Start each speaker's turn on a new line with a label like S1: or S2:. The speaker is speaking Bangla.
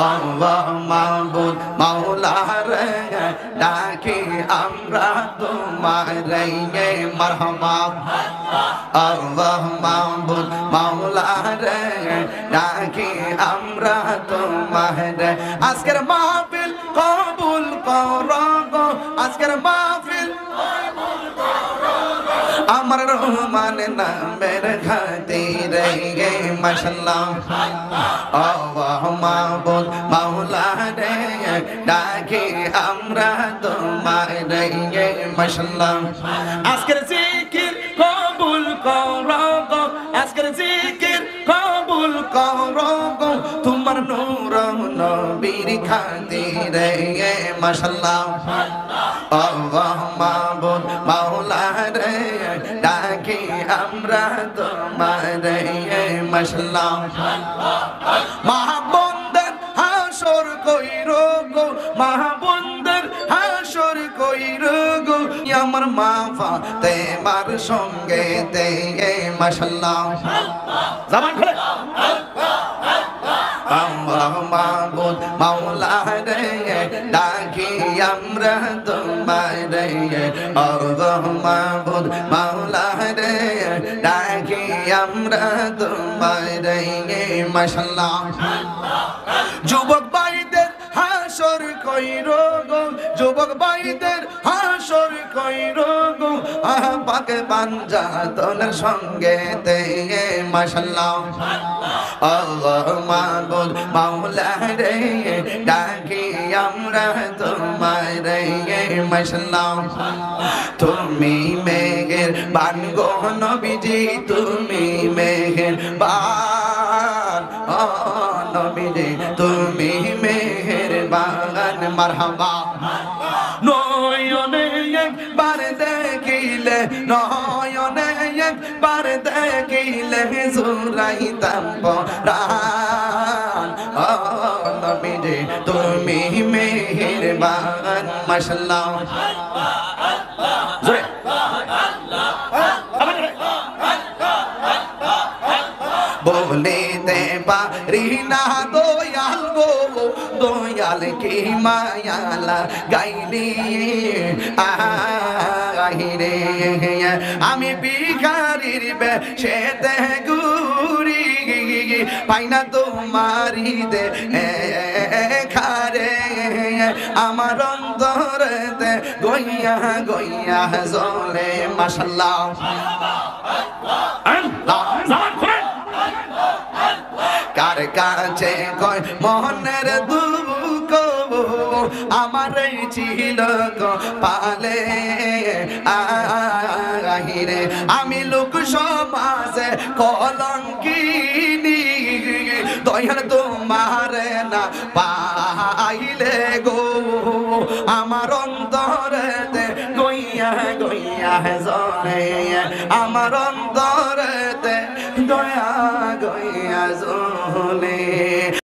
S1: আল্লাহ মাবুদ মাওলা রে ডাকি আমরা তোমারে মারহাবা আল্লাহ মাবুদ মাওলা রে ডাকি আমরা তোমারে আজকের মাহফিল কবুল করো গো আজকের মাহফিল আমার রহমান নামের খাতিরে মাশাআল্লাহ আল্লাহ মাবুদ মাওলা রে ডাকি আমরা তোমারে মাশাআল্লাহ আজকের জিকির কবুল করো গো আজকের জিকির কবুল করো গো তোমার নূর নবীর খাতিরে মাশাআল্লাহ আল্লাহ মাবুদ মাওলা রে ডাকি আমরা তোমারে মাশাআল্লাহ মাহবুবদের হাসর কইরো গো মাহবুবদের হাসর কইরো গো আমার মা ফাতেমার সঙ্গে তে মাশাআল্লাহ জবান খুলে আল্লাহ মাবুদ মাওলা রে ডাকি আমরা তোমারে আল্লাহ মাবুদ মাওলা রে ডাকি আমরা তোমারে মাশাআল্লাহ যুবক ভাইদের হাসর কইরো গো যুবক ভাইদের হাসর কইরো গো পাক পাঞ্জাতনের সঙ্গে তে মাশাআল্লাহ আল্লাহ মাবুদ মাওলা রে ডাকি আমরা তোমারে মাশাআল্লাহ তুমি মেঘের বান গো নবীজি তুমি মেঘের বান ও নবীজি তুমি মেঘের বাগান মারহাবা নয়নে একবার দেখিলে নয়নে একবার দেখিলে জুরাইতাম পরাণ ও নবীজি তুমি মেহেরবান মাশাআল্লাহ জোরে বলিতে পারি না দয়াল গো দয়াল কি মায়ালা গাইলি আহিরে আমি ভিখারির বেশেতে ঘুরি পাইনা তোমারি দে খারে আমার অন্তরেতে গইয়া গইয়া জ্বলে মাশাআল্লাহ কার কাছে কয় মনের দুঃখ আমার ছিল পালে আহিরে আমি লোক সমাজে কলঙ্কিনী দয়াল তোমার না পাইলে গো আমার অন্তরেতে গইয়া গইয়া জ্বলে আমার অন্তরেতে দয়া গইয়া জ্বলে